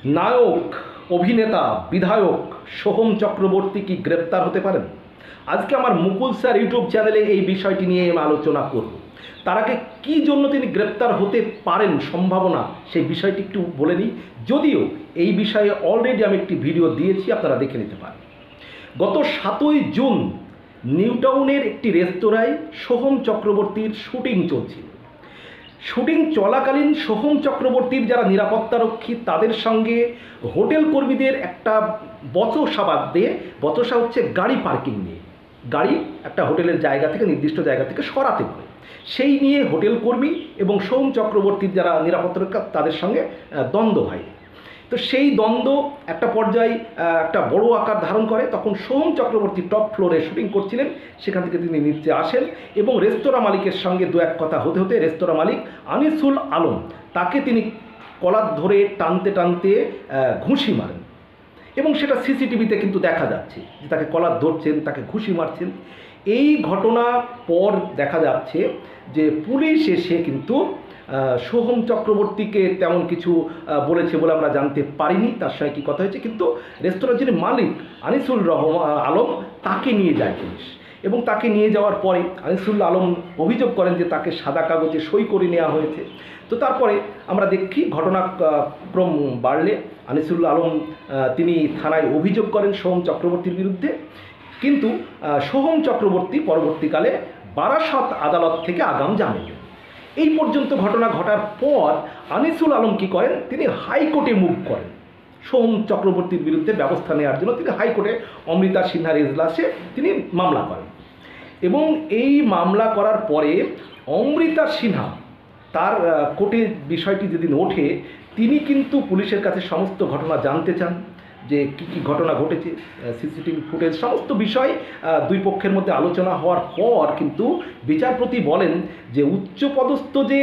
নায়ক, অভিনেতা, বিধায়ক সোহম চক্রবর্তী কি গ্রেপ্তার হতে পারেন? আজকে আমার মুকুল স্যার ইউটিউব চ্যানেলে এই বিষয়টি নিয়ে আমি আলোচনা করব। তার আগে কী জন্য তিনি গ্রেপ্তার হতে পারেন, সম্ভাবনা, সেই বিষয়টি একটু বলে নিই। যদিও এই বিষয়ে অলরেডি আমি একটি ভিডিও দিয়েছি, আপনারা দেখে নিতে পারেন। গত 7ই জুন নিউ টাউনের একটি রেস্তোরাঁয় সোহম চক্রবর্তীর শুটিং চলছিল। শুটিং চলাকালীন সোহম চক্রবর্তীর যারা নিরাপত্তারক্ষী তাদের সঙ্গে হোটেল কর্মীদের একটা বচসা বাঁধে। বচসা হচ্ছে গাড়ি পার্কিং নিয়ে, গাড়ি একটা হোটেলের জায়গা থেকে, নির্দিষ্ট জায়গা থেকে সরাতে পারে, সেই নিয়ে হোটেল কর্মী এবং সোহম চক্রবর্তীর যারা নিরাপত্তারক্ষী তাদের সঙ্গে দ্বন্দ্ব হয়। তো সেই দ্বন্দ্ব একটা পর্যায়ে একটা বড় আকার ধারণ করে। তখন সোহম চক্রবর্তী টপ ফ্লোরে শুটিং করছিলেন, সেখান থেকে তিনি নিচে আসেন এবং রেস্তোরাঁ মালিকের সঙ্গে দু এক কথা হতে হতে রেস্তোরাঁ মালিক আনিসুল আলম তাকে তিনি কলার ধরে টানতে টানতে ঘুষি মারেন এবং সেটা সিসিটিভিতে কিন্তু দেখা যাচ্ছে যে তাকে কলার ধরছেন, তাকে ঘুষি মারছেন। এই ঘটনা পর দেখা যাচ্ছে যে পুলিশ এসে কিন্তু সোহম চক্রবর্তীকে তেমন কিছু বলেছে বলে আমরা জানতে পারিনি, তার সঙ্গে কী কথা হয়েছে। কিন্তু রেস্তোরাঁর যিনি মালিক আনিসুল আলম তাকে নিয়ে যায় পুলিশ এবং তাকে নিয়ে যাওয়ার পরে আনিসুল আলম অভিযোগ করেন যে তাকে সাদা কাগজে সই করে নেওয়া হয়েছে। তো তারপরে আমরা দেখি ঘটনাক্রম বাড়লে আনিসুল আলম তিনি থানায় অভিযোগ করেন সোহম চক্রবর্তীর বিরুদ্ধে। কিন্তু সোহম চক্রবর্তী পরবর্তীকালে বারাসত আদালত থেকে আগাম জামিন। এই পর্যন্ত ঘটনা ঘটার পর আনিসুল আলম কী করেন, তিনি হাইকোর্টে মুভ করেন সোহম চক্রবর্তীর বিরুদ্ধে ব্যবস্থা নেওয়ার জন্য। তিনি হাইকোর্টে অমৃতা সিনহার এজলাসে তিনি মামলা করেন এবং এই মামলা করার পরে অমৃতা সিনহা তার কোর্টে বিষয়টি যেদিন ওঠে, তিনি কিন্তু পুলিশের কাছে সমস্ত ঘটনা জানতে চান যে কী কী ঘটনা ঘটেছে, সিসিটিভি ফুটেজ, সমস্ত বিষয় দুই পক্ষের মধ্যে আলোচনা হওয়ার পর কিন্তু বিচারপতি বলেন যে উচ্চপদস্থ যে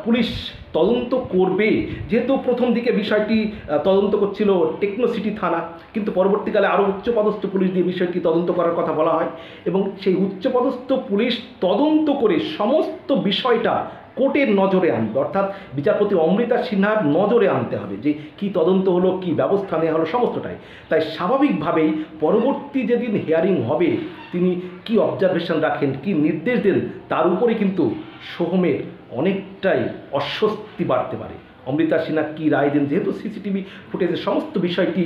পুলিশ তদন্ত করবে, যেহেতু প্রথম দিকে বিষয়টি তদন্ত করছিল টেকনোসিটি থানা, কিন্তু পরবর্তীকালে আরও উচ্চপদস্থ পুলিশ দিয়ে বিষয়টি তদন্ত করার কথা বলা হয় এবং সেই উচ্চপদস্থ পুলিশ তদন্ত করে সমস্ত বিষয়টা কোর্টের নজরে আনবে, অর্থাৎ বিচারপতি অমৃতা সিনহার নজরে আনতে হবে যে কী তদন্ত হলো, কী ব্যবস্থা নেওয়া হলো, সমস্তটাই। তাই স্বাভাবিকভাবেই পরবর্তী যেদিন হিয়ারিং হবে তিনি কি অবজারভেশন রাখেন, কি নির্দেশ দেন, তার উপরে কিন্তু সোহমের অনেকটাই অস্বস্তি বাড়তে পারে। অমৃতা সিনহা কী রায় দেন, যেহেতু সিসিটিভি ফুটেজের সমস্ত বিষয়টি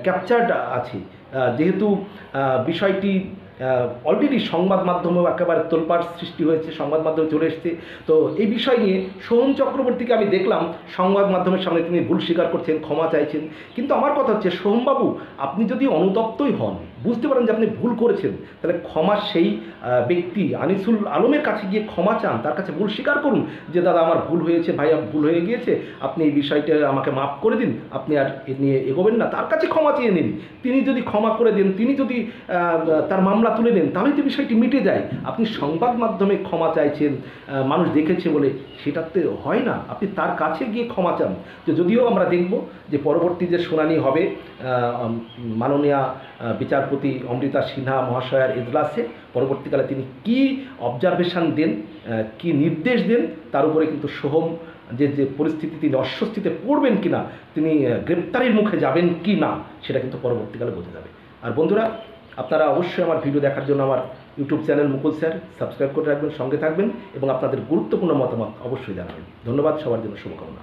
ক্যাপচার্ড আছে, যেহেতু বিষয়টি অলরেডি সংবাদ মাধ্যমেও একেবারে তোলপাড় সৃষ্টি হয়েছে, সংবাদ মাধ্যমে চলে এসছে। তো এই বিষয় নিয়ে সোহম চক্রবর্তীকে আমি দেখলাম সংবাদ মাধ্যমের সামনে তিনি ভুল স্বীকার করছেন, ক্ষমা চাইছেন। কিন্তু আমার কথা হচ্ছে, সোহমবাবু আপনি যদি অনুতপ্তই হন, বুঝতে পারেন যে আপনি ভুল করেছেন, তাহলে ক্ষমা সেই ব্যক্তি আনিসুল আলমের কাছে গিয়ে ক্ষমা চান, তার কাছে ভুল স্বীকার করুন যে দাদা আমার ভুল হয়েছে, ভাইয়া ভুল হয়ে গিয়েছে, আপনি এই বিষয়টা আমাকে মাফ করে দিন, আপনি আর এ নিয়ে এগোবেন না। তার কাছে ক্ষমা চেয়ে নিন। তিনি যদি ক্ষমা করে দেন, তিনি যদি তার মামলা তুলে নেন, তাহলে তো বিষয়টি মিটে যায়। আপনি সংবাদ মাধ্যমে ক্ষমা চাইছেন, মানুষ দেখেছে বলে, সেটাতে হয় না। আপনি তার কাছে গিয়ে ক্ষমা চান। যে যদিও আমরা দেখব যে পরবর্তী যে শুনানি হবে মাননীয়া বিচারপতি অমৃতা সিনহা মহাশয়ার এজলাসে, পরবর্তীকালে তিনি কি অবজারভেশন দেন, কি নির্দেশ দেন, তার উপরে কিন্তু সোহম যে পরিস্থিতি, তিনি অস্বস্তিতে পড়বেন কি না, তিনি গ্রেপ্তারের মুখে যাবেন কি না, সেটা কিন্তু পরবর্তীকালে বোঝা যাবে। আর বন্ধুরা, আপনারা অবশ্যই আমার ভিডিও দেখার জন্য আমার ইউটিউব চ্যানেল মুকুল স্যার সাবস্ক্রাইব করে রাখবেন, সঙ্গে থাকবেন এবং আপনাদের গুরুত্বপূর্ণ মতামত অবশ্যই জানাবেন। ধন্যবাদ, সবার জন্য শুভকামনা।